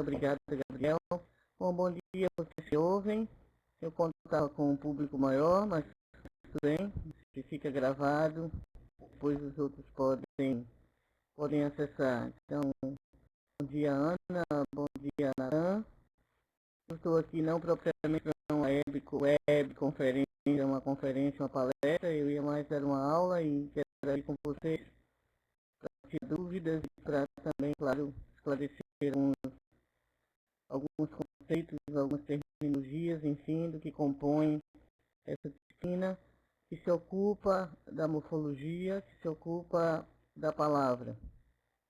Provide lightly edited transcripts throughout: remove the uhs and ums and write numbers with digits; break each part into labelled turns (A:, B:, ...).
A: Obrigado, Gabriel. Bom dia, vocês que ouvem. Eu contava com um público maior, mas tudo bem, se fica gravado, depois os outros podem acessar. Então, bom dia, Ana, bom dia, Natan. Eu estou aqui não propriamente para uma web conferência, uma conferência, uma palestra, eu ia mais dar uma aula e quero ir com vocês para tirar dúvidas e para também, claro, esclarecer alguns conceitos, algumas terminologias, enfim, do que compõe essa disciplina que se ocupa da morfologia, que se ocupa da palavra.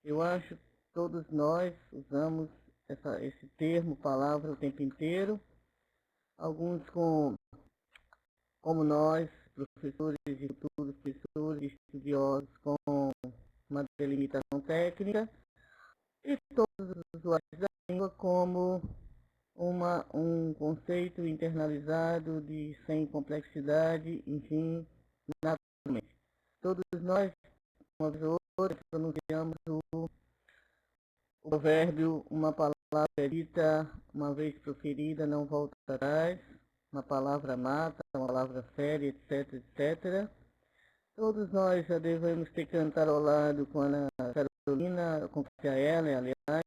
A: Eu acho que todos nós usamos esse termo palavra o tempo inteiro, alguns como nós, professores e futuros professores, estudiosos com uma delimitação técnica, e todos os usuários da língua como um conceito internalizado sem complexidade, enfim, naturalmente. Todos nós, uma vez ou outra, pronunciamos o provérbio, uma palavra dita, uma vez proferida, não volta atrás, uma palavra mata, uma palavra fere, etc, etc. Todos nós já devemos ter cantarolado com a Ana Carolina, com a Ellen, aliás,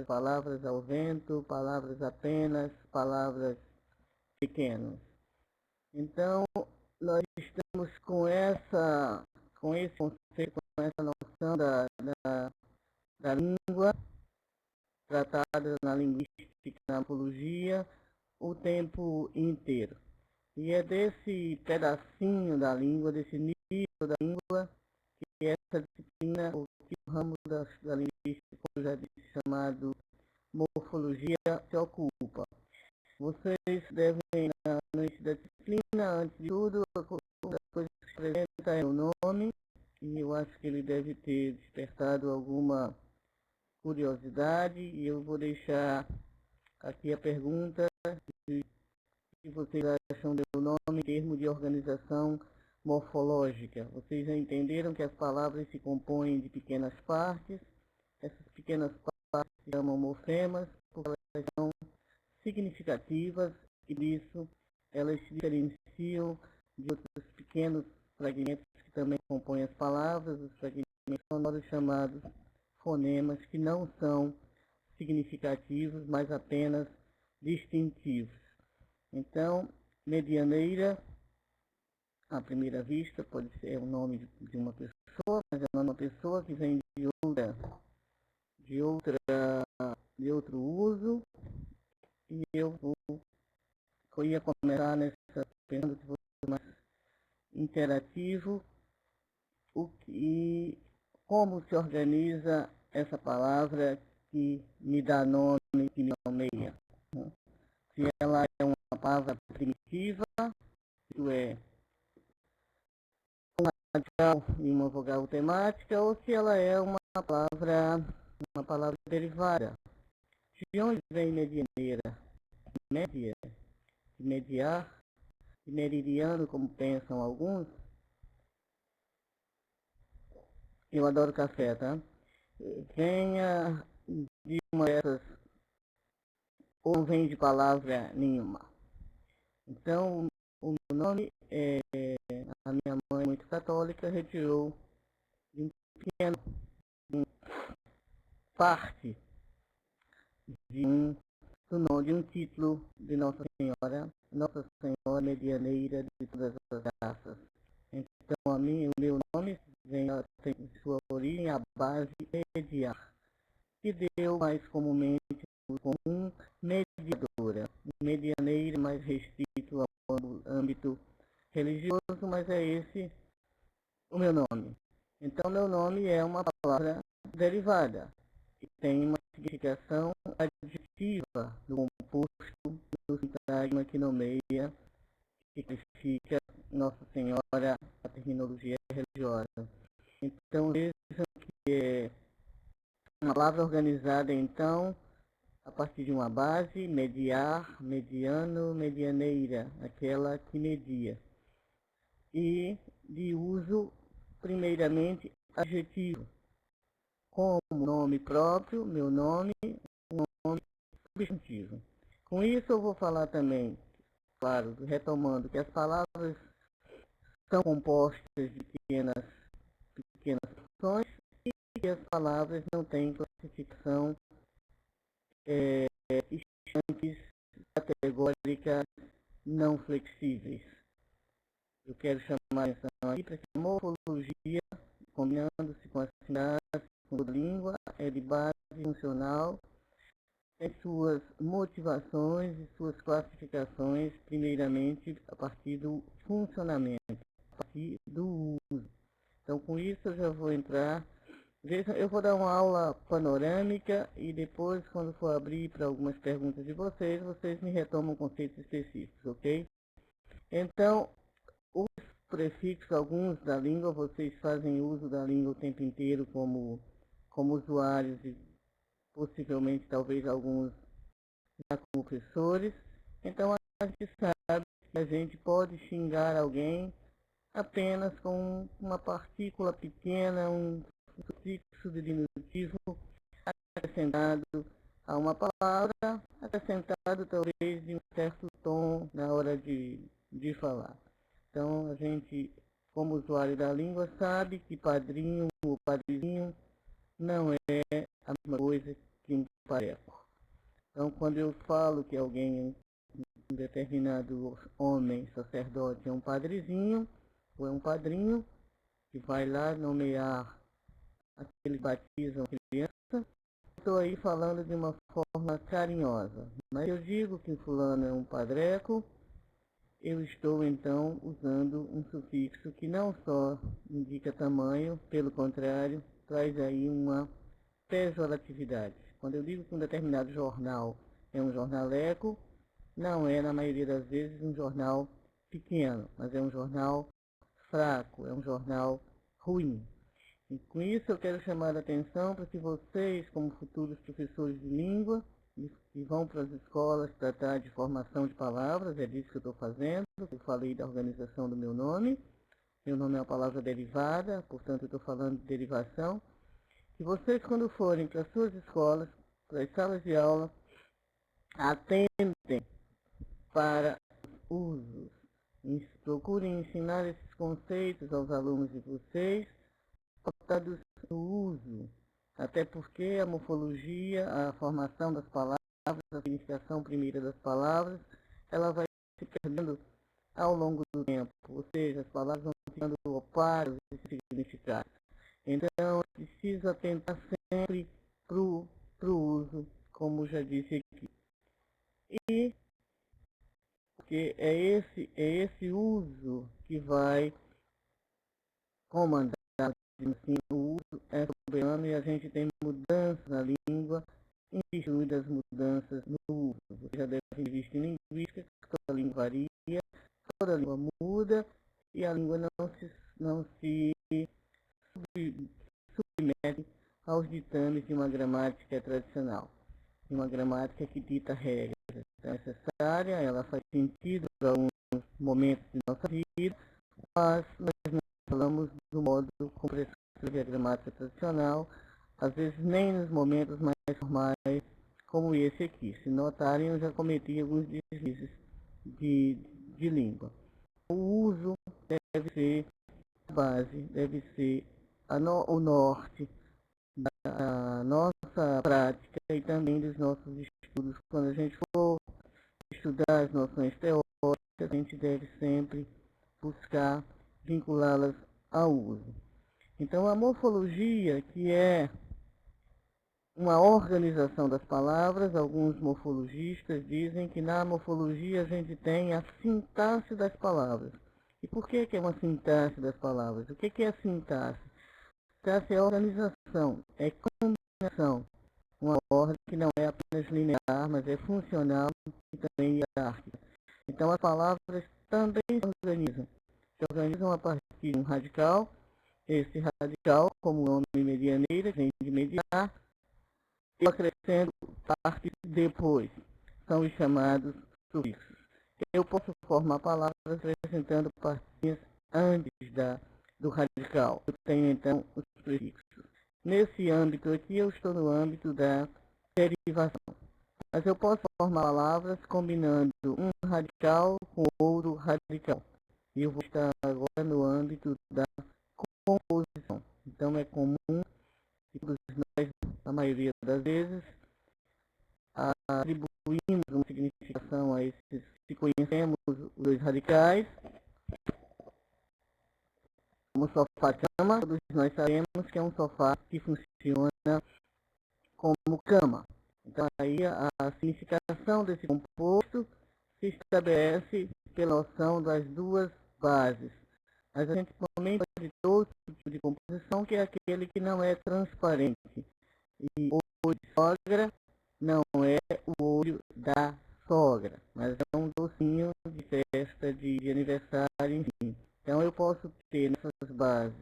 A: palavras ao vento, palavras apenas, palavras pequenas. Então, nós estamos com esse conceito, com essa noção da língua, tratada na linguística, na antropologia, o tempo inteiro. E é desse pedacinho da língua, desse nível da língua, que essa disciplina, ou que o ramo da linguística, como já disse, chamado morfologia, se ocupa. Vocês devem, no início da disciplina, antes de tudo, a coisa que se apresenta é o nome, e eu acho que ele deve ter despertado alguma curiosidade, e eu vou deixar aqui a pergunta de que vocês acham do nome em termos de organização morfológica. Vocês já entenderam que as palavras se compõem de pequenas partes, essas pequenas partes se chamam morfemas, porque elas são significativas e disso elas se diferenciam de outros pequenos fragmentos que também compõem as palavras, os fragmentos sonoros chamados fonemas, que não são significativos, mas apenas distintivos. Então, medianeira, à primeira vista, pode ser o nome de uma pessoa, mas é uma pessoa que vem de outro uso, e eu ia começar nessa pergunta que fosse mais interativo, como se organiza essa palavra que me dá nome, que me nomeia. Se ela é uma palavra primitiva, isso é uma radical e uma vogal temática, ou se ela é uma palavra derivada. De onde vem medianeira? Média, mediar, meridiano, como pensam alguns. Eu adoro café, tá? Venha de uma dessas, ou não vem de palavra nenhuma. Então, o meu nome, a minha mãe, muito católica, retirou de um pequeno parte de um título de Nossa Senhora Medianeira de todas as graças. Então, o meu nome tem sua origem à base mediar, que deu mais comumente como mediadora, medianeira mais restrito ao âmbito religioso, mas é esse o meu nome. Então, meu nome é uma palavra derivada, que tem uma significação adjetiva do composto do sintagma que nomeia, que classifica Nossa Senhora, a terminologia religiosa. Então, vejam que é uma palavra organizada, então, a partir de uma base, mediar, mediano, medianeira, aquela que media. E de uso, primeiramente, adjetivo. como nome próprio, meu nome, nome substantivo. Com isso eu vou falar também, claro, retomando que as palavras são compostas de pequenas frações e que as palavras não têm classificação estanques categóricas não flexíveis. Eu quero chamar a atenção aqui para que a morfologia, combinando-se com a sintaxe, com a língua, é de base funcional, tem suas motivações e suas classificações, primeiramente a partir do funcionamento, a partir do uso. Então, com isso, eu já vou entrar. Veja, eu vou dar uma aula panorâmica e depois, quando for abrir para algumas perguntas de vocês, vocês me retomam conceitos específicos, ok? Então, os prefixos, alguns da língua, vocês fazem uso da língua o tempo inteiro como usuários e possivelmente, talvez, alguns já como professores. Então, a gente sabe que a gente pode xingar alguém apenas com uma partícula pequena, um sufixo de diminutivo acrescentado a uma palavra, acrescentado talvez de um certo tom na hora de falar. Então, a gente, como usuário da língua, sabe que padrinho ou padrinho não é a mesma coisa que um pareco. Então, quando eu falo que alguém, um determinado homem, sacerdote, é um padrezinho, ou é um padrinho, que vai lá nomear aquele que batizam criança, estou aí falando de uma forma carinhosa. Mas eu digo que fulano é um padreco, eu estou então usando um sufixo que não só indica tamanho, pelo contrário, traz aí uma pejoratividade. Quando eu digo que um determinado jornal é um jornaleco, não é, na maioria das vezes, um jornal pequeno, mas é um jornal fraco, é um jornal ruim. E com isso eu quero chamar a atenção para que vocês, como futuros professores de língua, que vão para as escolas tratar de formação de palavras, é disso que eu estou fazendo, eu falei da organização do meu nome é uma palavra derivada, portanto eu estou falando de derivação, que vocês quando forem para as suas escolas, para as salas de aula, atentem para usos, procurem ensinar esses conceitos aos alunos de vocês, focados no uso, até porque a morfologia, a formação das palavras, a significação primeira das palavras, ela vai se perdendo ao longo do tempo, ou seja, as palavras vão ficando opacas de significado. Então, é preciso atentar sempre para o uso, como já disse aqui. E porque é esse uso que vai comandar, assim, o uso é soberano e a gente tem mudanças na língua, instruídas mudanças no uso. Você já deve ter visto em linguística que toda língua varia, toda língua muda e a língua não se submete aos ditames de uma gramática tradicional, de uma gramática que dita regras. É necessária, ela faz sentido para alguns momentos de nossa vida, mas nós não falamos do modo como prescreve a gramática tradicional, às vezes nem nos momentos mais formais, como esse aqui. Se notarem, eu já cometi alguns deslizes de língua. O uso deve ser a base, deve ser o norte da nossa prática e também dos nossos estudos. Quando a gente for estudar as noções teóricas, a gente deve sempre buscar vinculá-las ao uso. Então, a morfologia, que é uma organização das palavras, alguns morfologistas dizem que na morfologia a gente tem a sintaxe das palavras. E por que é uma sintaxe das palavras? O que é a sintaxe? Sintaxe é organização, é combinação. Uma ordem que não é apenas linear, mas é funcional e também hierárquica. Então, as palavras também se organizam a partir de um radical. Esse radical, como o nome medianeira, vem de mediar, e acrescendo partes depois. São os chamados sufixos. Eu posso formar palavras acrescentando partes antes do radical. Eu tenho, então, os prefixos. Nesse âmbito aqui, eu estou no âmbito da derivação. Mas eu posso formar palavras combinando um radical com outro radical. E eu vou estar agora no âmbito da composição. Então é comum que todos nós, a maioria das vezes, atribuímos uma significação a esses, se conhecemos os dois radicais, como sofá-cama, todos nós sabemos que é um sofá que funciona como cama. Então aí a significação desse composto se estabelece pela noção das duas bases. Mas a gente também pode ter outro tipo de composição, que é aquele que não é transparente. E o olho de sogra não é o olho da sogra, mas é um docinho de festa, de aniversário, enfim. Então eu posso ter nessas bases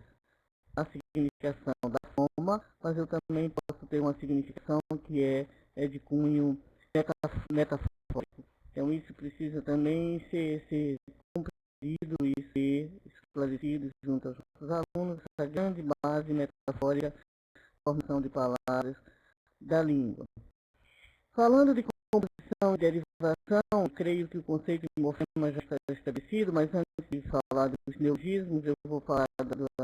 A: a significação da forma, mas eu também posso ter uma significação que é de cunho metafórico. Então isso precisa também ser compreendido e ser esclarecido junto aos nossos alunos, essa grande base metafórica, formação de palavras da língua. Falando de composição e derivação, creio que o conceito de morfema já está estabelecido, mas antes de falar dos neologismos, eu vou falar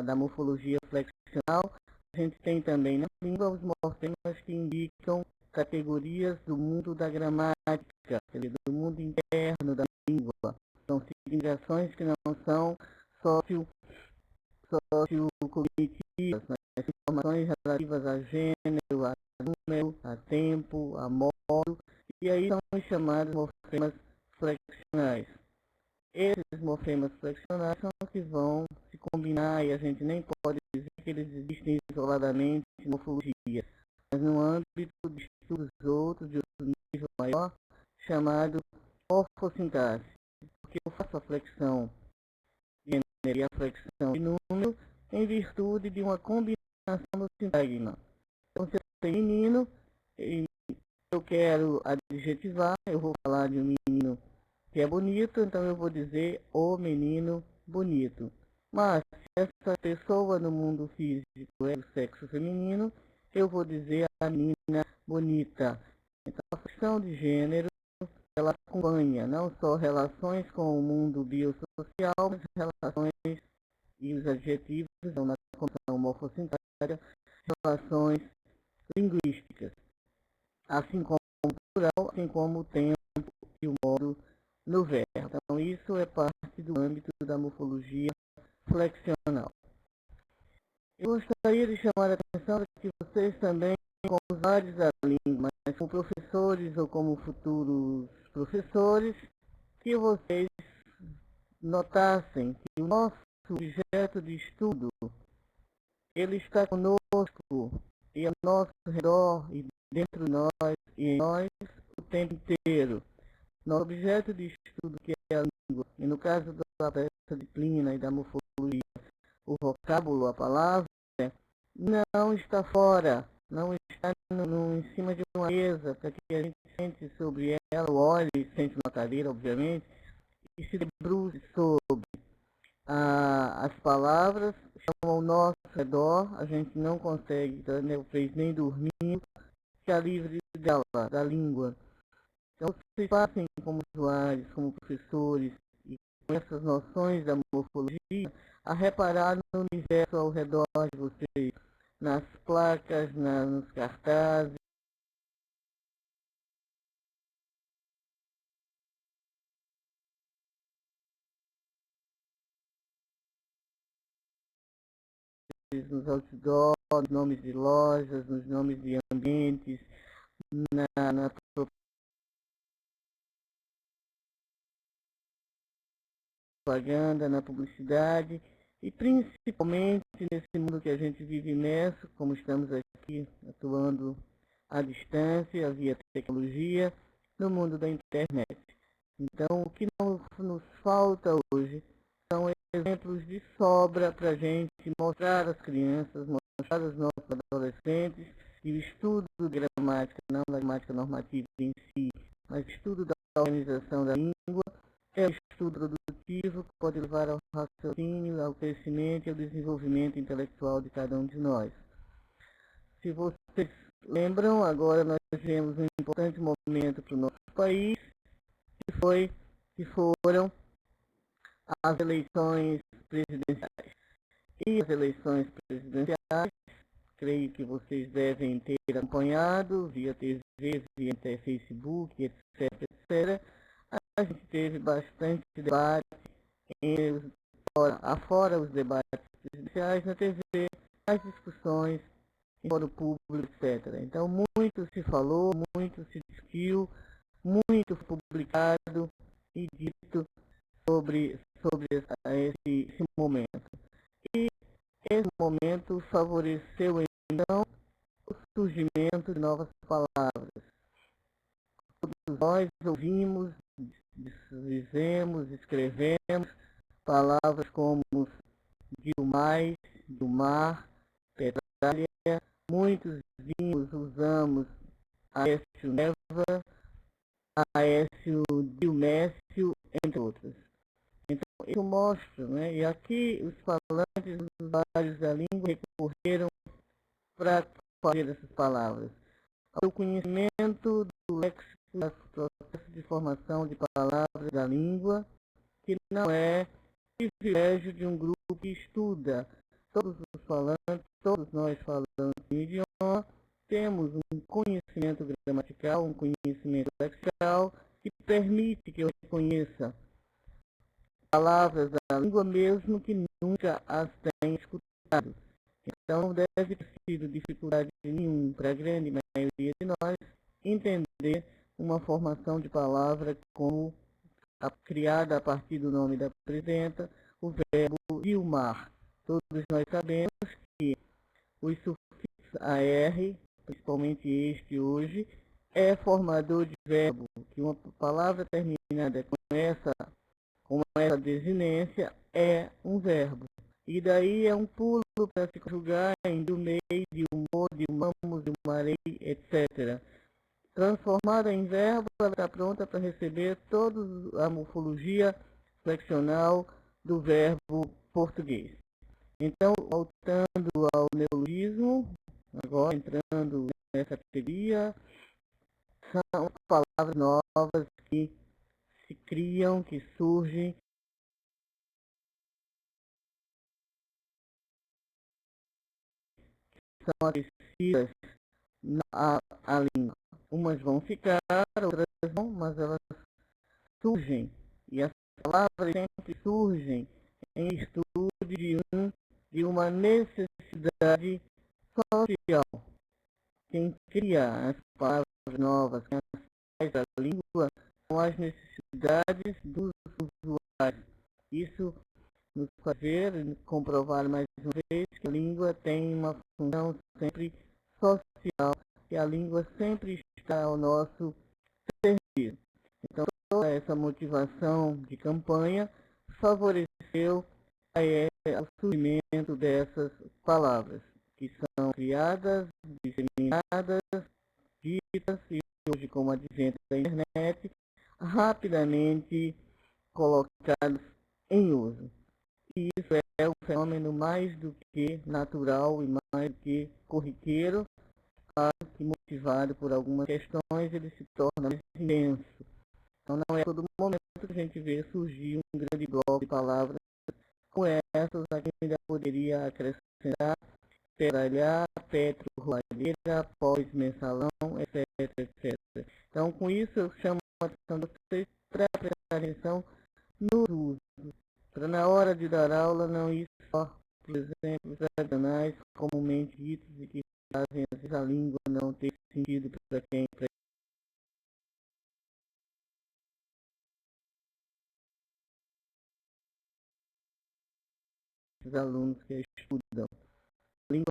A: da morfologia flexional. A gente tem também na língua os morfemas que indicam categorias do mundo da gramática, do mundo interno da língua. São significações que não são sociocognitivas, mas informações relativas a gênero, a número, a tempo, a modo, e aí são chamados morfemas flexionais. Esses morfemas flexionais são os que vão se combinar, e a gente nem pode dizer que eles existem isoladamente em morfologia, mas no âmbito de estudos outros, de outro nível maior, chamado morfossintaxe, porque eu faço a flexão de gênero e a flexão de número em virtude de uma combinação do sintagma. Então, se eu tenho menino, e eu quero adjetivar, eu vou falar de um menino que é bonito, então eu vou dizer o menino bonito. Mas se essa pessoa no mundo físico é do sexo feminino, eu vou dizer a menina bonita. Então a função de gênero, ela acompanha não só relações com o mundo biosocial, mas relações e os adjetivos, então na função morfossintática, relações linguísticas, assim como o plural, assim como o tempo e o modo no verbo. Então, isso é parte do âmbito da morfologia flexional. Eu gostaria de chamar a atenção para que vocês também, como usuários da língua, mas como professores ou como futuros professores, que vocês notassem que o nosso objeto de estudo, ele está conosco e ao nosso redor e dentro de nós e em nós o tempo inteiro. Nosso objeto de estudo, que é a língua, e no caso dessa disciplina e da morfologia, o vocábulo, a palavra, não está fora, não está em cima de uma mesa para que a gente sente sobre ela, olhe, sente uma cadeira, obviamente, e se debruce sobre as palavras, estão ao nosso redor, a gente não consegue, talvez nem dormir, ficar livre dela, da língua. Então, vocês passem como usuários, como professores, e com essas noções da morfologia, a reparar no universo ao redor de vocês, nas placas, nos cartazes, nos outdoors, nos nomes de lojas, nos nomes de ambientes, na propaganda, na publicidade e principalmente nesse mundo que a gente vive imerso, como estamos aqui atuando à distância, via tecnologia, no mundo da internet. Então, o que nos falta hoje são exemplos de sobra para a gente mostrar às crianças, mostrar aos nossos adolescentes, e o estudo de gramática, não da gramática normativa em si, mas estudo da organização da língua, é um estudo produtivo que pode levar ao raciocínio, ao crescimento e ao desenvolvimento intelectual de cada um de nós. Se vocês lembram, agora nós tivemos um importante momento para o nosso país, que foram as eleições presidenciais. E as eleições presidenciais, creio que vocês devem ter acompanhado via TV, via Facebook, etc, etc. A gente teve bastante debate, afora os debates presidenciais, na TV, as discussões em fórum público, etc. Então, muito se falou, muito se discutiu, muito publicado e dito sobre esse momento. E esse momento favoreceu, então, o surgimento de novas palavras. Todos nós ouvimos, dizemos, escrevemos palavras como Dilmais, Dilmar, Petralha, muitos vimos, usamos Aécio Neva, Aécio Dilmécio, entre outros. Então, eu mostro, né? E aqui os falantes dos usuários da língua recorreram para fazer essas palavras. O conhecimento do léxico, do processo de formação de palavras da língua, que não é privilégio de um grupo que estuda. Todos os falantes, todos nós falamos em idioma, temos um conhecimento gramatical, um conhecimento lexical, que permite que eu reconheça palavras da língua mesmo que nunca as tenha escutado. Então não deve ter sido dificuldade nenhuma para a grande maioria de nós entender uma formação de palavra como criada a partir do nome da presidenta, o verbo Dilmar. Todos nós sabemos que os sufixos AR, principalmente este hoje, é formador de verbo, que uma palavra terminada com essa desinência é um verbo. E daí é um pulo para se conjugar em Dilmei, Dilmou, Dilmamos, Dilmarei, etc. Transformada em verbo, ela está pronta para receber toda a morfologia flexional do verbo português. Então, voltando ao neologismo, agora entrando nessa categoria, são palavras novas que se criam, que surgem, que são acessíveis à língua. Umas vão ficar, outras não, mas elas surgem. E as palavras sempre surgem em estudo de uma necessidade social. Quem cria as palavras novas, quem faz a língua, são as necessidades dos usuários. Isso nos faz ver, comprovar mais uma vez que a língua tem uma função sempre social, que a língua sempre está ao nosso serviço. Então, toda essa motivação de campanha favoreceu o surgimento dessas palavras, que são criadas, disseminadas, ditas e hoje, com o advento da internet, rapidamente colocadas em uso. E isso é um fenômeno mais do que natural e mais do que corriqueiro, claro que motivado por algumas questões, ele se torna mais intenso. Então não é todo momento que a gente vê surgir um grande bloco de palavras como essas, a que ainda poderia acrescentar Peralhar, Petro, Roalheira, Pós, Mensalão, etc, etc. Então, com isso, eu chamo a atenção de vocês para prestar atenção no uso, para na hora de dar aula não ir só, por exemplo, tradicionais, comumente ditos e que fazem a língua não ter sentido para quem os alunos que estudam. A língua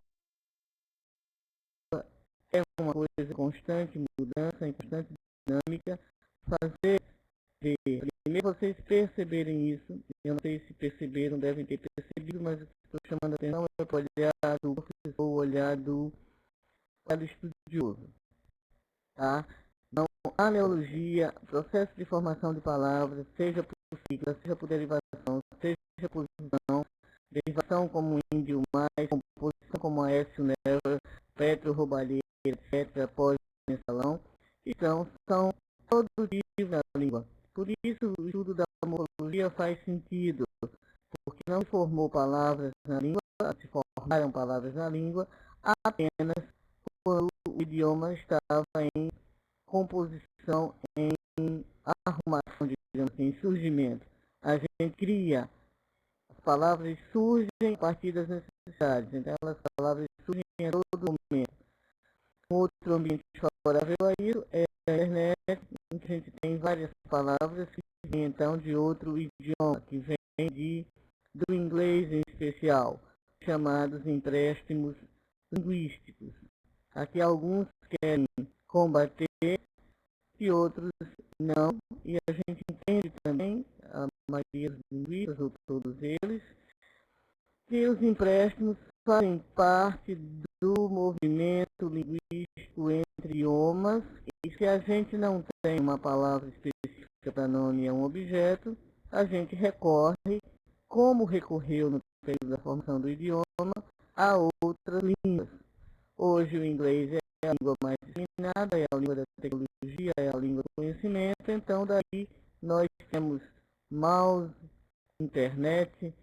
A: é uma coisa constante, mudança, em constante dinâmica, fazer primeiro vocês perceberem isso, eu não sei se perceberam, devem ter percebido, mas o que estou chamando a atenção é para o olhar do professor, o olhar do estudioso. Tá? Então, a neologia, processo de formação de palavras, seja por sigla, seja por derivação, seja por junção, derivação como índio mais, composição como Aécio Neva, Petro, roubalheira, etc., pós-mensalão, então são produtivos na língua. Por isso, o estudo da morfologia faz sentido, porque não se formou palavras na língua, se formaram palavras na língua apenas quando o idioma estava em composição, em arrumação, digamos assim, em surgimento. A gente cria, as palavras surgem a partir das necessidades, então as palavras surgem a todo momento. Outro ambiente favorável a isso é a internet, em que a gente tem várias palavras que vêm então de outro idioma, que vem do inglês em especial, chamados empréstimos linguísticos. Aqui alguns querem combater e outros não, e a gente entende também, a maioria dos linguistas, ou todos eles, que os empréstimos fazem parte do movimento linguístico entre idiomas, e se a gente não tem uma palavra específica para nome a um objeto, a gente recorre, como recorreu no período da formação do idioma, a outras línguas. Hoje o inglês é a língua mais disseminada, é a língua da tecnologia, é a língua do conhecimento, então daí nós temos mouse, internet,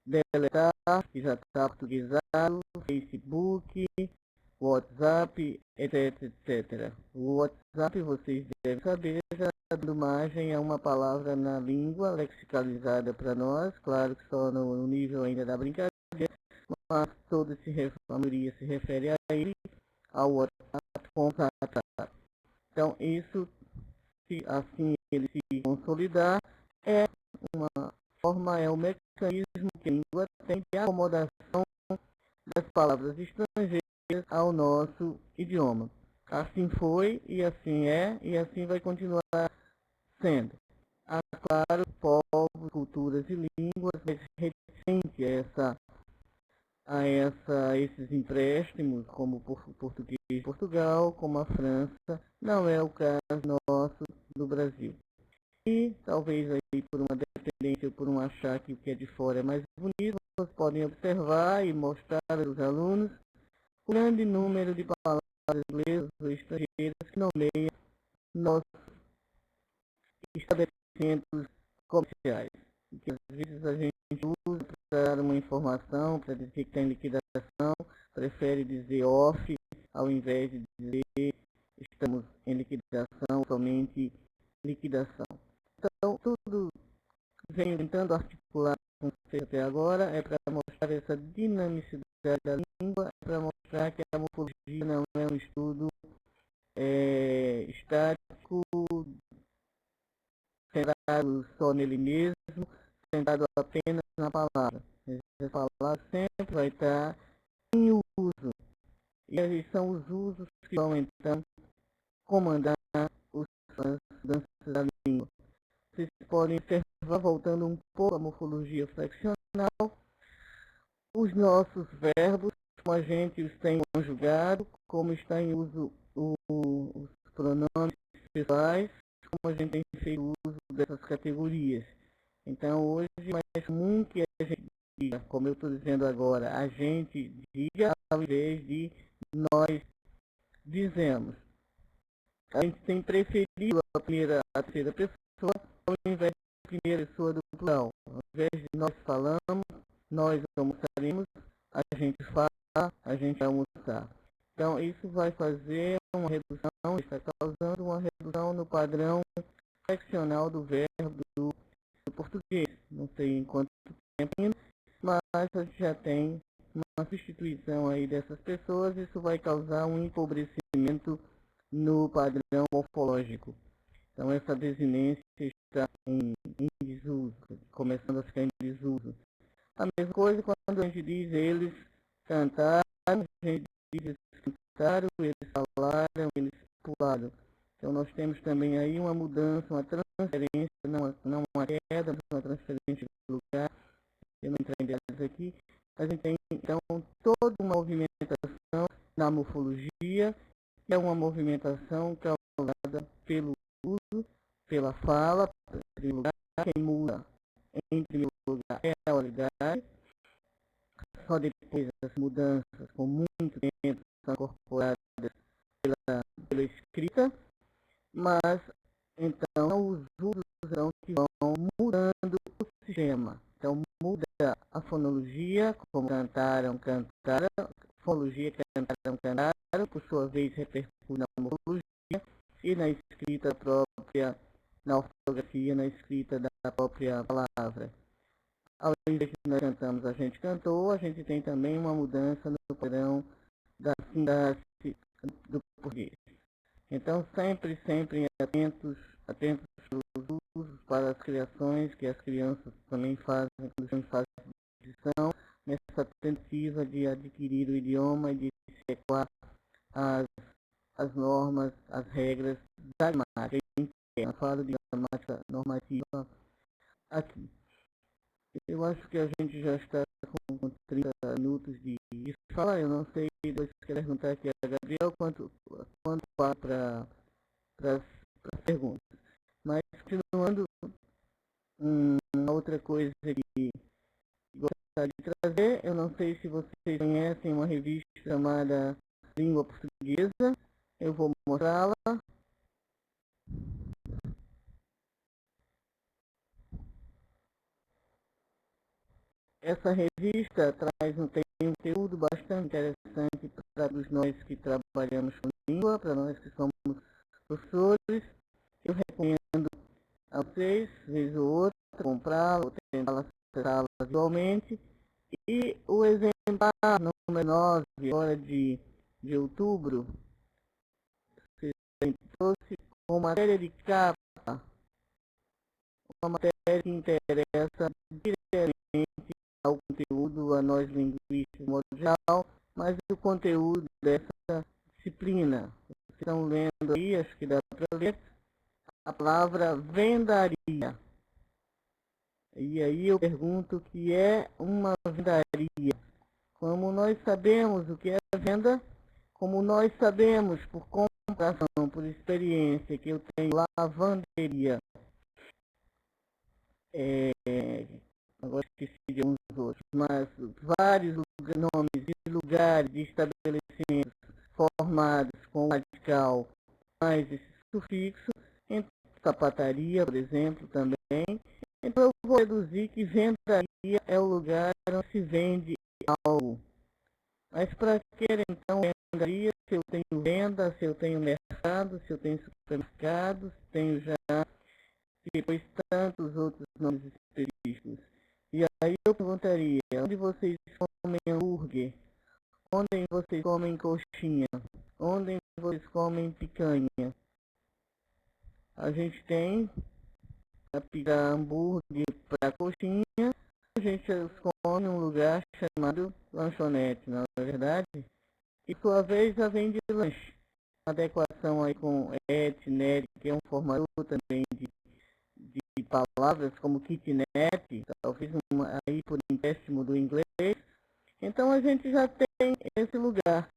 A: deletar, que já está portuguesado, Facebook, WhatsApp, etc, etc. O WhatsApp, vocês devem saber, já está dando margem a uma palavra na língua lexicalizada para nós, claro que só no nível ainda da brincadeira, mas a maioria se refere a ele, ao WhatsApp contatar. Então, isso, se assim ele se consolidar, é uma forma, é um mecanismo que a língua tem de acomodação das palavras estrangeiras ao nosso idioma. Assim foi, e assim é, e assim vai continuar sendo. Há, claro, povos, culturas e línguas mais reticentes a esses empréstimos, como o português de Portugal, como a França, não é o caso nosso do Brasil. E talvez aí por uma dependência, por um achar que o que é de fora é mais bonito, vocês podem observar e mostrar aos alunos o grande número de palavras inglesas ou estrangeiras que nomeiam nossos estabelecimentos comerciais. E que às vezes a gente usa para dar uma informação, para dizer que está em liquidação, prefere dizer off, ao invés de dizer estamos em liquidação, somente liquidação. Então, tudo venho tentando articular com vocês até agora é para mostrar essa dinamicidade da língua, é para mostrar que a morfologia não é um estudo estático, centrado só nele mesmo, centrado apenas na palavra. A palavra sempre vai estar em uso. E são os usos que vão então comandar as danças da língua. Vocês podem observar, voltando um pouco à morfologia flexional, os nossos verbos, como a gente os tem conjugado, como está em uso os pronomes pessoais, como a gente tem feito uso dessas categorias. Então, hoje é mais comum que a gente diga, como eu estou dizendo agora, a gente diga ao invés de nós dizemos. A gente tem preferido a terceira pessoa ao invés da primeira pessoa do plural. Ao invés de nós falamos, nós almoçaremos, a gente fala, a gente vai almoçar. Então, isso vai fazer uma redução, está causando uma redução no padrão flexional do verbo do português. Não sei em quanto tempo ainda, mas a gente já tem uma substituição aí dessas pessoas. Isso vai causar um empobrecimento no padrão morfológico. Então, essa desinência está em desuso, começando a ficar em desuso. A mesma coisa quando a gente diz eles cantaram, a gente diz eles cantaram, eles falaram, eles pularam. Então, nós temos também aí uma mudança, uma transferência, não uma queda, mas uma transferência de lugar. Eu não entrar em detalhes aqui. A gente tem, então, toda uma movimentação na morfologia, que é uma movimentação causada pelo uso, pela fala, em primeiro lugar, quem muda em primeiro lugar é a oralidade, só depois das mudanças, com muito tempo, são mas então os usos são que vão mudando o sistema. Então muda a fonologia, como cantaram, fonologia, cantaram, por sua vez repercute na morfologia e na escrita própria, na ortografia, na escrita da própria palavra. Além de que nós cantamos, a gente cantou, a gente tem também uma mudança no padrão da sintaxe do português. Então, sempre atentos aos usos para as criações que as crianças também fazem, quando fazem aquisição, nessa tentativa de adquirir o idioma e de se adequar às normas, às regras da gramática. Eu falo de gramática normativa aqui. Eu acho que a gente já está com 30 minutos de fala. Eu não sei, se quer perguntar aqui a Gabriel quanto para as perguntas. Mas, continuando, uma outra coisa que gostaria de trazer, eu não sei se vocês conhecem uma revista chamada Língua Portuguesa. Eu vou mostrá-la. Essa revista traz um conteúdo bastante interessante para todos nós que trabalhamos com língua, para nós que somos professores. Eu recomendo a vocês, vez ou outra, comprá-la ou tentá-la acessá-la visualmente. E o exemplar número 9, agora de outubro, trouxe com matéria de capa, uma matéria que interessa diretamente ao conteúdo, a nós linguistas de modo geral, mas o conteúdo dessa disciplina. Vocês estão lendo aí, acho que dá para ler, a palavra vendaria. E aí eu pergunto o que é uma vendaria. Como nós sabemos o que é venda, como nós sabemos por comparação, por experiência, que eu tenho lavanderia, agora esqueci de uns outros, mas vários nomes de lugares, de estabelecimentos formados com o radical mais esse sufixo, então, sapataria, por exemplo, também. Então eu vou deduzir que vendaria é o lugar onde se vende algo. Mas para que então vendaria, se eu tenho venda, se eu tenho mercado, se eu tenho supermercado, se tenho já depois tantos outros nomes específicos. E aí eu perguntaria, onde vocês comem hambúrguer? Onde vocês comem coxinha? Onde vocês comem picanha? A gente tem para pegar hambúrguer para coxinha, a gente come em um lugar chamado lanchonete, não é verdade? E por sua vez já vem de lanche. Adequação aí com et, net, que é um formador também de palavras como kitnet, talvez aí por empréstimo do inglês. Então a gente já tem esse lugar.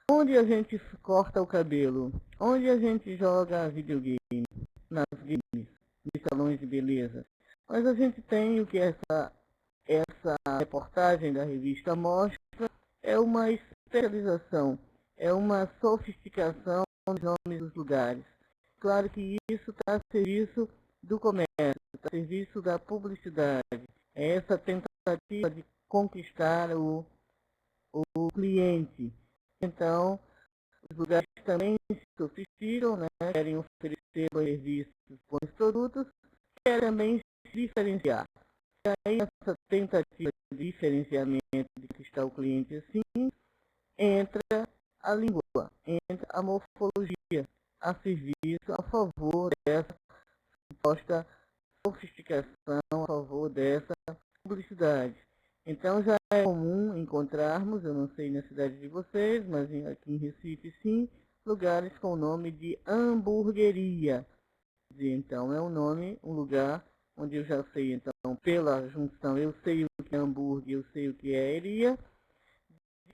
A: Onde a gente corta o cabelo? Onde a gente joga videogame? Nas games, nos salões de beleza. Mas a gente tem o que essa reportagem da revista mostra, é uma especialização, é uma sofisticação dos nomes dos lugares. Claro que isso está a serviço do comércio, está a serviço da publicidade. É essa tentativa de conquistar o cliente. Então, os lugares também se sofisticam, né? Querem oferecer serviços com os produtos, querem também se diferenciar. E aí, essa tentativa de diferenciamento de conquistar o cliente assim, entra a língua, entra a morfologia a serviço a favor dessa suposta sofisticação, a favor dessa publicidade. Então já é comum encontrarmos, eu não sei na cidade de vocês, mas aqui em Recife sim, lugares com o nome de hamburgueria. Então é um nome, um lugar onde eu já sei, então, pela junção, eu sei o que é hambúrguer, eu sei o que é eria,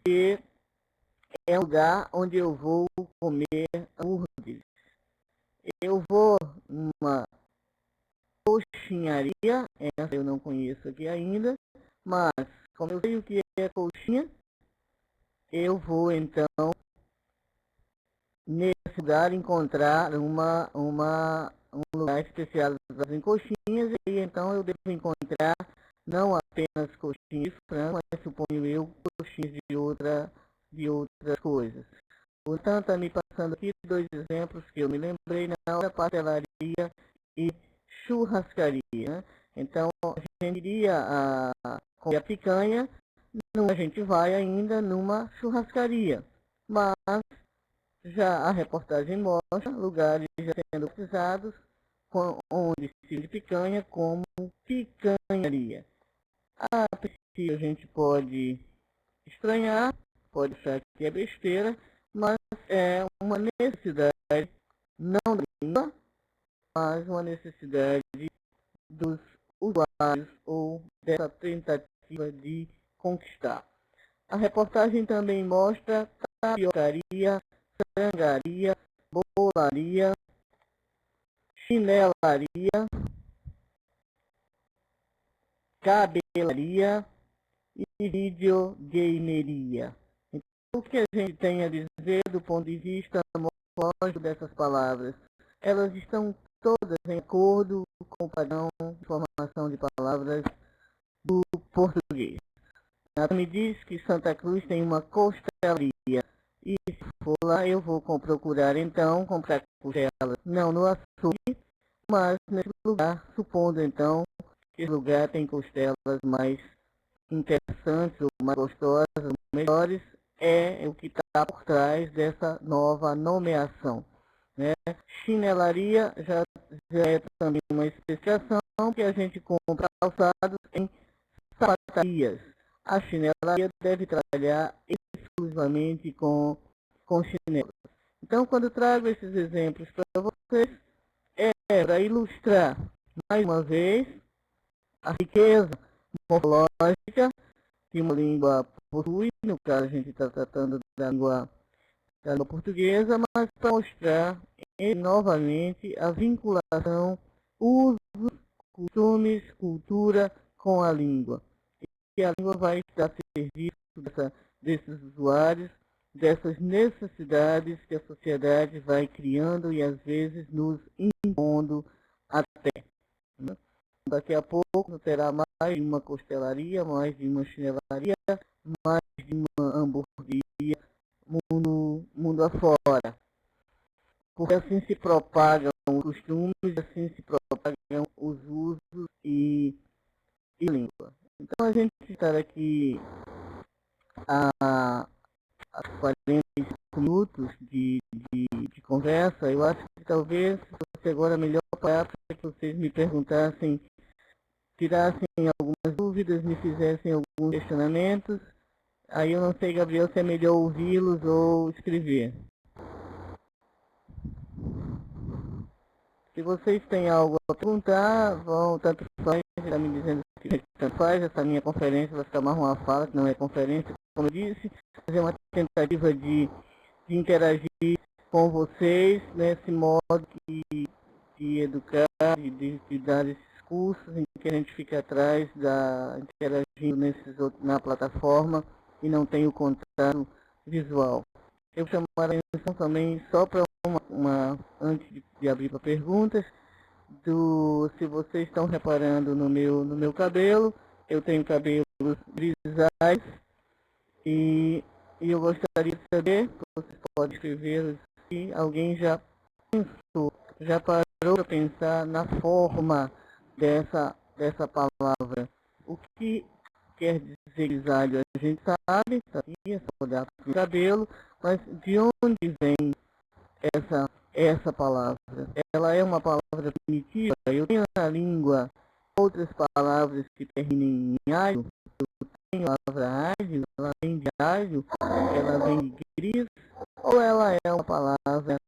A: e é um lugar onde eu vou comer hambúrgueres. Eu vou numa coxinharia, essa eu não conheço aqui ainda, mas como eu sei o que é coxinha, eu vou então nesse necessidade de encontrar um lugar especializado em coxinhas, e então eu devo encontrar não apenas coxinhas de frango, mas suponho eu coxinhas de outras coisas. Portanto, está me passando aqui dois exemplos que eu me lembrei na hora: pastelaria e churrascaria, né? Então, a gente iria comer a picanha, a gente vai ainda numa churrascaria, mas já a reportagem mostra lugares já sendo utilizados onde se serve picanha como picanharia. A princípio a gente pode estranhar, pode achar que é besteira, mas é uma necessidade, não da língua, mas uma necessidade dos usuários ou dessa tentativa de conquistar. A reportagem também mostra tapiocaria, frangaria, bolaria, chinelaria, cabelaria e videogameria. Então, o que a gente tem a dizer do ponto de vista morfológico dessas palavras? Elas estão todas em acordo com o padrão de formação de palavras do português. Ela me diz que Santa Cruz tem uma costelaria, e se for lá eu vou procurar então comprar costelas, não no açougue, mas nesse lugar, supondo então que esse lugar tem costelas mais interessantes, ou mais gostosas, ou melhores, é o que está por trás dessa nova nomeação, né? Chinelaria já é também uma especificação que a gente compra calçados em sapatarias. A chinelaria deve trabalhar exclusivamente com chinelos. Então, quando trago esses exemplos para vocês, é para ilustrar mais uma vez a riqueza morfológica que uma língua possui. No caso, a gente está tratando da língua portuguesa, mas para mostrar novamente a vinculação, usos, costumes, cultura com a língua. E a língua vai estar a serviço desses usuários, dessas necessidades que a sociedade vai criando e às vezes nos impondo até, né? Daqui a pouco terá mais de uma costelaria, mais de uma chinelaria, mais de uma hamburgueria, mundo afora. Porque assim se propagam os costumes, assim se propagam os usos e língua. Então a gente está aqui a 45 minutos de conversa. Eu acho que talvez fosse agora melhor para que vocês me perguntassem, tirassem algumas dúvidas, me fizessem alguns questionamentos. Aí eu não sei, Gabriel, se é melhor ouvi-los ou escrever. Se vocês têm algo a perguntar, vão, tanto faz, está me dizendo que tanto faz, essa minha conferência vai ficar mais uma fala, que não é conferência, como eu disse, fazer uma tentativa de interagir com vocês nesse modo de educar, de dar esses cursos em que a gente fica atrás, interagindo na plataforma e não tem o contato visual. Eu chamo a atenção também só para antes de abrir para perguntas, se vocês estão reparando no meu cabelo. Eu tenho cabelos grisalhos e eu gostaria de saber, vocês podem escrever se alguém já pensou, já parou para pensar na forma dessa palavra. O que quer dizer grisalho? A gente sabe, sabia, só olhar para o cabelo, mas de onde vem essa palavra? Ela é uma palavra primitiva. Eu tenho na língua outras palavras que terminam em alho. Eu tenho a palavra ágil, ela vem de ágil, ela vem de gris, ou ela é uma palavra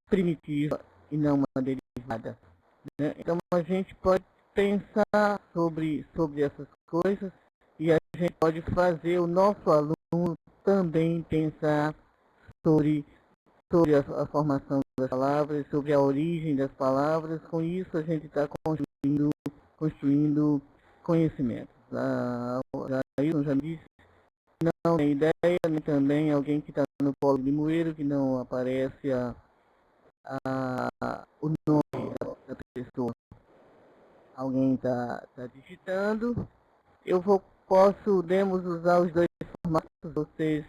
A: primitiva e não uma derivada, né? Então a gente pode pensar sobre essas coisas, e a gente pode fazer o nosso aluno também pensar sobre a formação das palavras, sobre a origem das palavras. Com isso a gente está construindo conhecimento. Já me disse, não tem ideia, nem também alguém que está no Polo de Limoeiro, que não aparece o nome da pessoa. Alguém está digitando. Podemos usar os dois formatos, vocês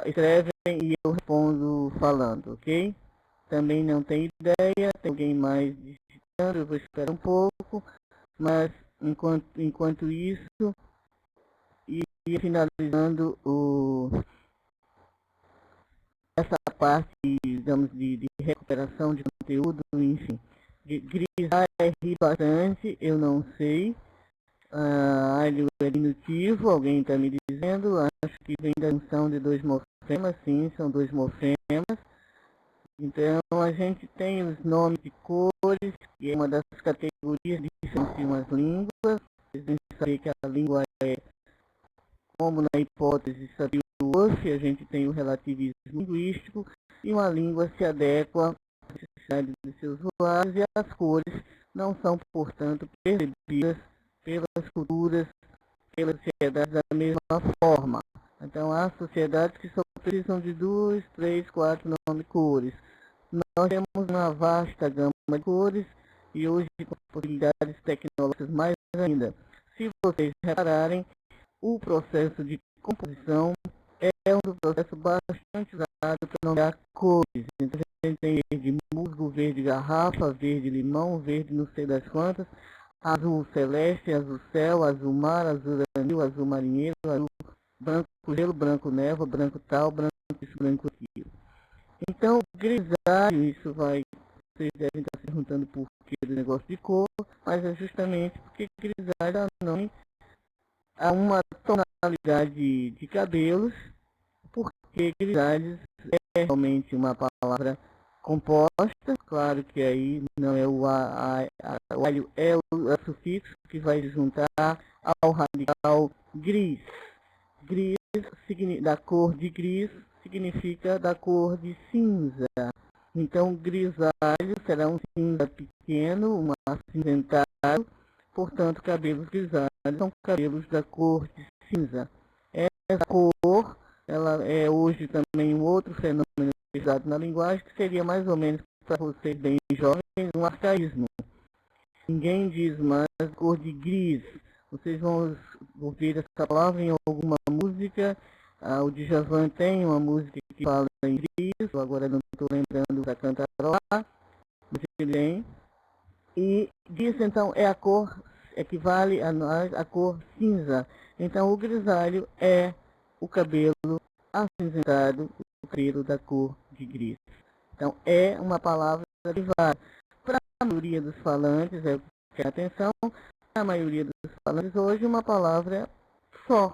A: escrevem e eu respondo falando, ok? Também não tem ideia, tem alguém mais digitando, eu vou esperar um pouco, mas enquanto isso, e finalizando essa parte, digamos, de recuperação de conteúdo, enfim. Grisar é rir bastante, eu não sei. Alho é diminutivo, alguém está me dizendo, acho que vem da junção de dois morfemas, sim, são dois morfemas. Então a gente tem os nomes de cores, que é uma das categorias de umas línguas. Vocês devem saber que a língua é, como na hipótese sabiu-se, a gente tem o relativismo linguístico, e uma língua se adequa às necessidades de seus usuários, e as cores não são, portanto, percebidas pelas culturas, pelas sociedades da mesma forma. Então há sociedades que só precisam de 2, 3, 4 nomes de cores. Nós temos uma vasta gama de cores e hoje com possibilidades tecnológicas mais ainda. Se vocês repararem, o processo de composição é um processo bastante usado para nomear cores. Então a gente tem verde musgo, verde garrafa, verde limão, verde não sei das quantas, azul celeste, azul céu, azul mar, azul anil, azul marinheiro, azul branco gelo, branco névoa, branco tal, branco isso, branco aquilo. Então, grisalho, vocês devem estar se perguntando por que do negócio de cor, mas é justamente porque grisalho dá nome a uma tonalidade de cabelos, porque grisalhos é realmente uma palavra composta, claro que aí não é o alho é o sufixo que vai juntar ao radical gris. Gris, da cor de gris, significa da cor de cinza. Então, grisalho será um cinza pequeno, um acinzentado, portanto, cabelos grisalhos são cabelos da cor de cinza. Essa cor, ela é hoje também um outro fenômeno utilizado na linguagem, que seria mais ou menos, para vocês bem jovens, um arcaísmo. Ninguém diz mais cor de gris. Vocês vão ouvir essa palavra em alguma música. O Djavan tem uma música que fala em gris, agora não estou lembrando da cantarola, mas ele tem. E gris, então, é a cor, equivale a nós a cor cinza. Então, o grisalho é o cabelo acinzentado, o cabelo da cor de gris. Então, é uma palavra derivada. Para a maioria dos falantes, atenção, a maioria dos falantes hoje uma palavra só,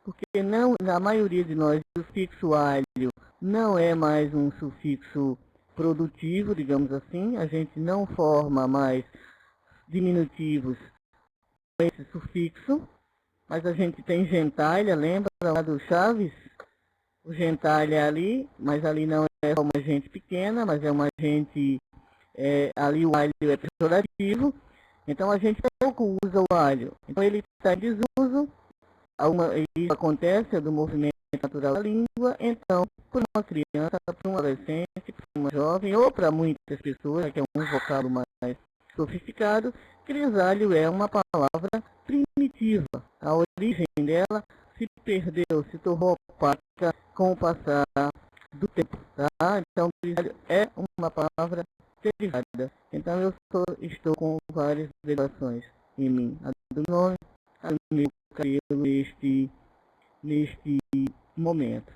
A: porque não, na maioria de nós, o sufixo alho não é mais um sufixo produtivo, digamos assim, a gente não forma mais diminutivos com esse sufixo, mas a gente tem gentalha, lembra lá do Chaves? O gentalha é ali, mas ali não é uma gente pequena, mas é uma gente, ali o alho é pejorativo, então a gente pouco usa o alho. Então ele está em desuso, isso acontece do movimento natural da língua, então por uma criança, para um adolescente, para uma jovem ou para muitas pessoas, que é um vocábulo mais sofisticado, grisalho é uma palavra primitiva. A origem dela se perdeu, se tornou opaca com o passar do tempo. Tá? Então, grisalho é uma palavra derivada. Então, estou com várias derivações em mim. A do nome, a do meu cabelo neste momento.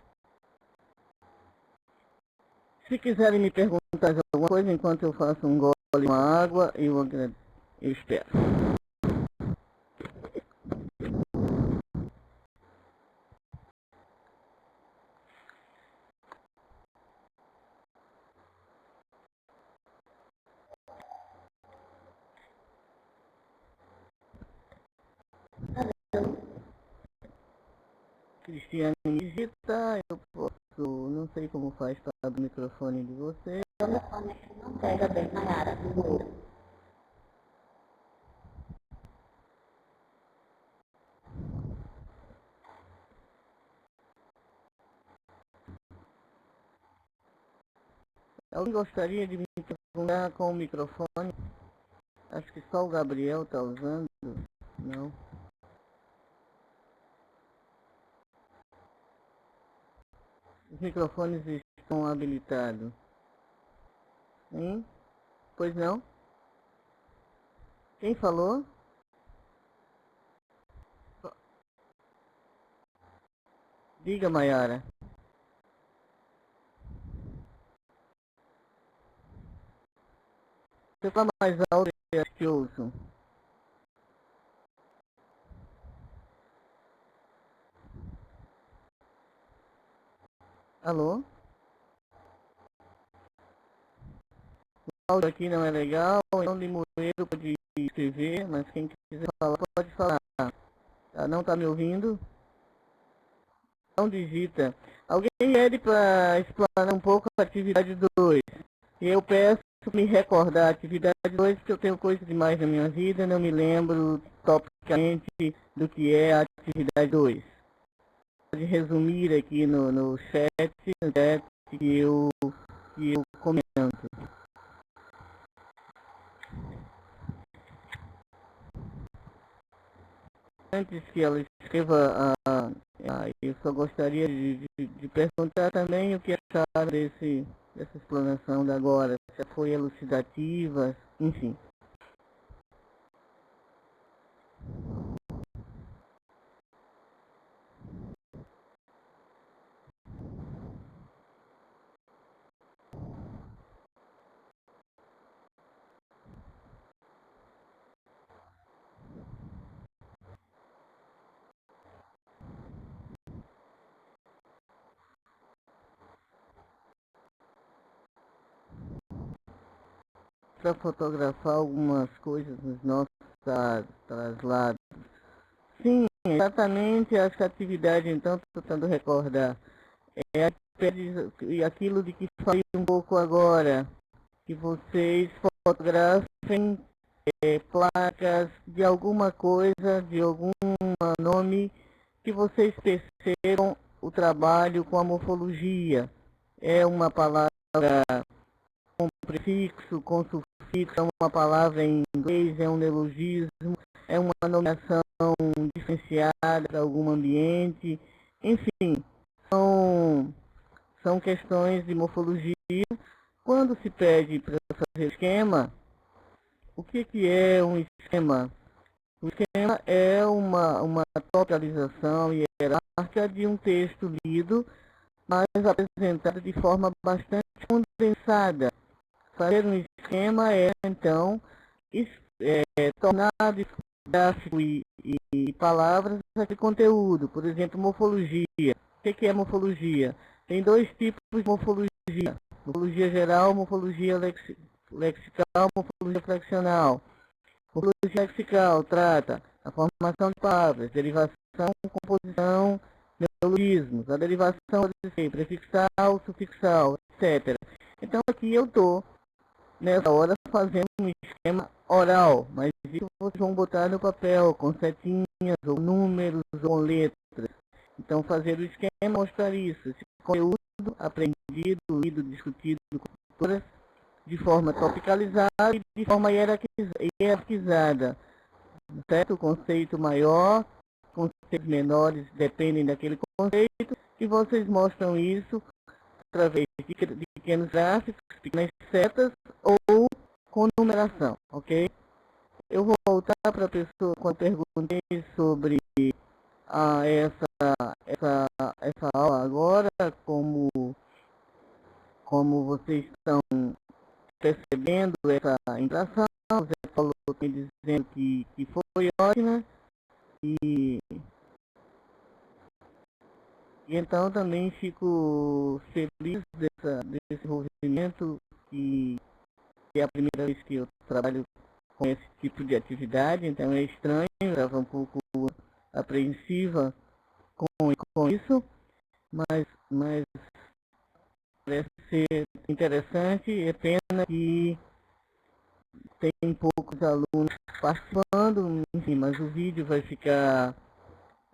A: Se quiserem me perguntar alguma coisa enquanto eu faço um gole de uma água, eu espero. Cristiane me digita, eu posso, não sei como faz para abrir o microfone de você. O telefone não pega bem na área do Alguém gostaria de me perguntar com o microfone? Acho que só o Gabriel está usando. Não. Os microfones estão habilitados. Hein? Pois não? Quem falou? Diga, Mayara. Você fala mais alto que eu ouço. Alô? O áudio aqui não é legal, então Limoeiro pode escrever, mas quem quiser falar pode falar. Não está me ouvindo? Não digita. Alguém pede para explanar um pouco a atividade 2. E eu peço para me recordar a atividade 2, porque eu tenho coisa demais na minha vida, não me lembro topicamente do que é a atividade 2. Pode resumir aqui no chat que eu comento. Antes que ela escreva, eu só gostaria de perguntar também o que acharam dessa explanação da agora, se foi elucidativa, enfim. Para fotografar algumas coisas nos nossos traslados. Sim, exatamente essa atividade, então, estou tentando recordar. É aquilo de que falei um pouco agora, que vocês fotografem placas de alguma coisa, de algum nome, que vocês percebam o trabalho com a morfologia. É uma palavra com prefixo, com sufixo, é uma palavra em inglês, é um neologismo, é uma nomeação diferenciada para algum ambiente, enfim, são questões de morfologia. Quando se pede para fazer esquema, o que é um esquema? O esquema é uma totalização hierárquica de um texto lido, mas apresentado de forma bastante condensada. Fazer um esquema é, então, tornar gráfico e palavras aquele conteúdo. Por exemplo, morfologia. O que é morfologia? Tem dois tipos de morfologia. Morfologia geral, morfologia lexical, morfologia fraccional. Morfologia lexical trata a formação de palavras, derivação, composição, neologismos. A derivação pode ser prefixal, sufixal, etc. Então aqui eu estou, nessa hora, fazendo um esquema oral, mas isso vocês vão botar no papel, com setinhas, ou números, ou letras. Então fazer o esquema mostrar isso, esse conteúdo aprendido, lido, discutido com culturas, de forma topicalizada e de forma hierarquizada. Certo? Conceito maior, conceitos menores dependem daquele conceito, e vocês mostram isso através de pequenos gráficos, pequenas setas ou com numeração, ok? Eu vou voltar para a pessoa quando perguntei sobre essa aula agora, como vocês estão percebendo essa interação. Você falou dizendo que foi ótima, e então também fico feliz desse envolvimento, que é a primeira vez que eu trabalho com esse tipo de atividade, então é estranho, estava um pouco apreensiva com isso, mas parece ser interessante. É pena que tem poucos alunos participando, enfim, mas o vídeo vai ficar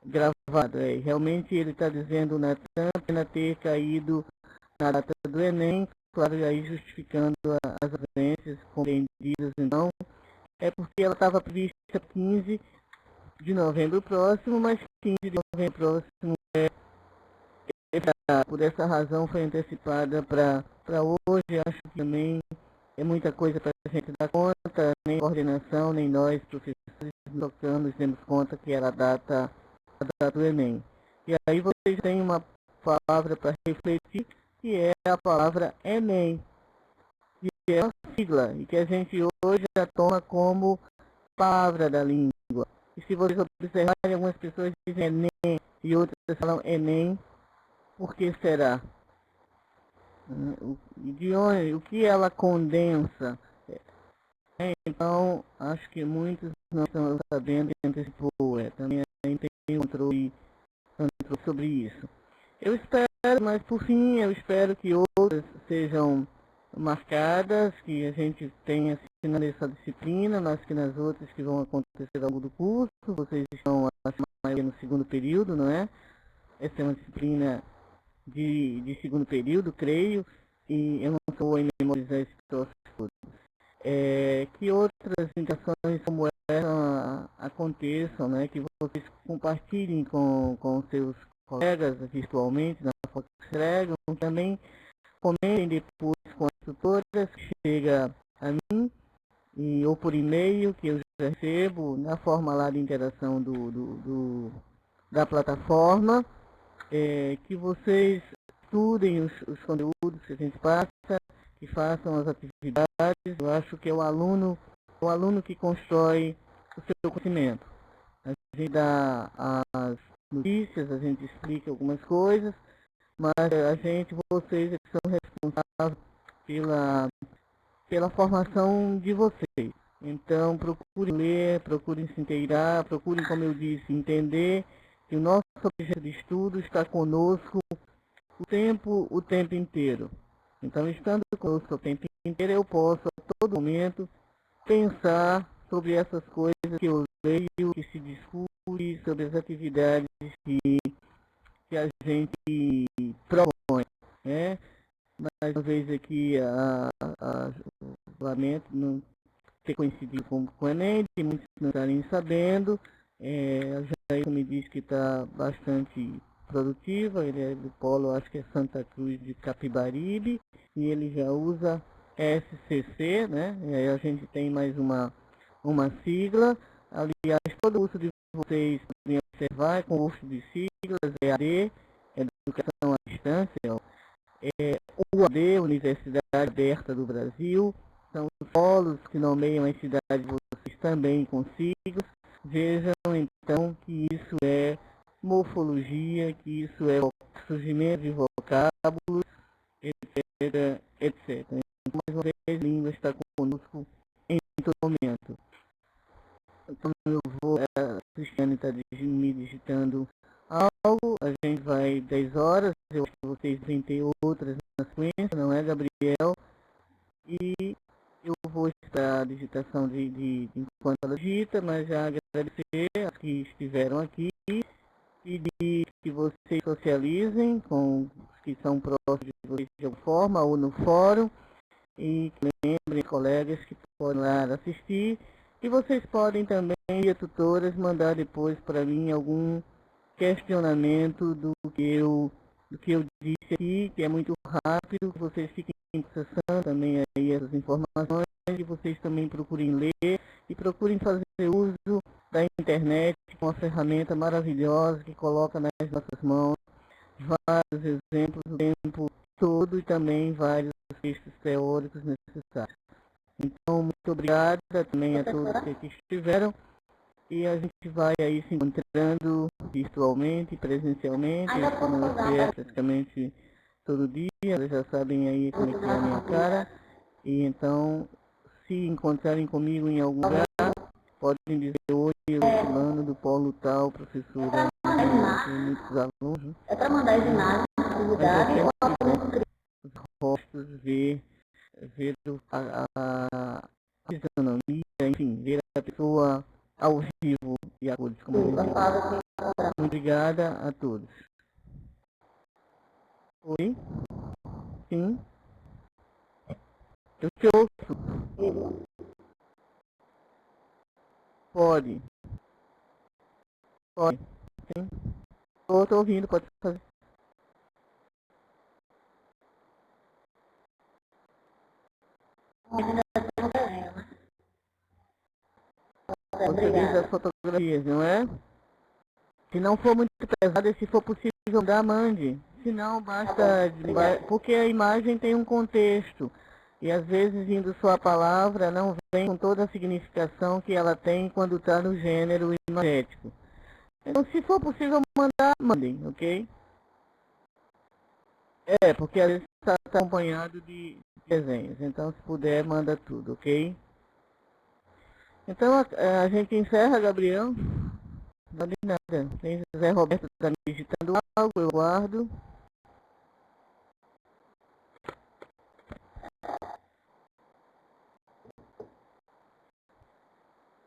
A: gravado. Realmente ele está dizendo, Natan, pena ter caído na data do Enem, claro, aí justificando as ausências compreendidas, então, é porque ela estava prevista 15 de novembro próximo, mas 15 de novembro próximo por essa razão foi antecipada para hoje. Acho que também é muita coisa para a gente dar conta, nem coordenação, nem nós, professores, tocamos, demos conta que era a data do Enem. E aí vocês têm uma palavra para refletir, que é a palavra Enem, que é uma sigla, e que a gente hoje já toma como palavra da língua. E se vocês observarem, algumas pessoas dizem Enem e outras falam Enem, por que será? De onde, o que ela condensa? Então, acho que muitos não estão sabendo e antecipou, também tem controle sobre isso. Eu espero, mas por fim, eu espero que outras sejam marcadas, que a gente tenha assinado essa disciplina, mas que nas outras que vão acontecer ao longo do curso, vocês estão no segundo período, não é? Essa é uma disciplina de segundo período, creio, e eu não estou em memorizar esse troço todo. Que outras indicações como essa aconteçam, né? Que vocês compartilhem com seus colegas virtualmente, na foto que escrevem, também comentem depois com as tutoras, que chega a mim, ou por e-mail, que eu já recebo, na forma lá de interação da plataforma, que vocês estudem os conteúdos que a gente passa, que façam as atividades. Eu acho que é o aluno que constrói o seu conhecimento. A gente dá as notícias, a gente explica algumas coisas, mas vocês é que são responsáveis pela formação de vocês. Então, procurem ler, procurem se inteirar, procurem, como eu disse, entender que o nosso objeto de estudo está conosco o tempo inteiro. Então, estando conosco o tempo inteiro, eu posso, a todo momento, pensar sobre essas coisas que eu leio, que se discute, sobre as atividades que a gente propõe, né? Mais uma vez aqui, o lamento não ter coincidido com o Enem, de muitos não estarem sabendo. A Jair me diz que está bastante produtiva, ele é do polo, acho que é Santa Cruz de Capibaribe, e ele já usa SCC, né? E aí a gente tem mais uma sigla. Aliás, todo o curso de vocês podem observar, é com curso de siglas, EAD, Educação à Distância, UAD, Universidade Aberta do Brasil. São os polos que nomeiam as cidades de vocês também com siglas. Vejam então que isso é morfologia, que isso é surgimento de vocábulos, etc, etc. Então, mais uma vez, a língua está conosco em todo momento. Então, eu vou, a Cristiane está me digitando algo, a gente vai 10 horas, eu acho que vocês vão ter outras na sequência, não é, Gabriel? E eu vou esperar a digitação enquanto ela digita, mas já agradecer aos que estiveram aqui e de que vocês socializem com os que são próximos de vocês de alguma forma ou no fórum, e que lembrem colegas que podem lá assistir, e vocês podem também, via tutoras, mandar depois para mim algum questionamento do que eu disse aqui, que é muito rápido, vocês fiquem processando também aí essas informações, e vocês também procurem ler e procurem fazer uso da internet, uma ferramenta maravilhosa que coloca nas nossas mãos vários exemplos o tempo todo e também vários textos teóricos necessários. Então, muito obrigada também a todos que estiveram, e a gente vai aí se encontrando virtualmente, presencialmente, isso é praticamente todo dia, eles já sabem aí como é que é a minha cara, e então, se encontrarem comigo em algum lugar, podem dizer: oi, eu sou fulano do polo tal, professora, tem muitos alunos. É para mandar as imagens da atividade ou os rostos, ver a fisionomia, enfim, ver a pessoa ao vivo e a cores, como a gente diz. Muito obrigada a todos. Oi? Sim? Eu te ouço. Pode. Pode. Sim. Tô ouvindo, pode fazer. Você diz as fotografias, não é? Se não for muito pesado e se for possível mandar, mande. Se não, basta... Porque a imagem tem um contexto. E às vezes, indo só a palavra, não vem com toda a significação que ela tem quando está no gênero imagético. Então, se for possível mandar, mandem, ok? É, porque às vezes está acompanhado de desenhos. Então, se puder, manda tudo, ok? Então, a gente encerra, Gabriel. Não de nada. Tem José Roberto está me digitando algo, eu guardo.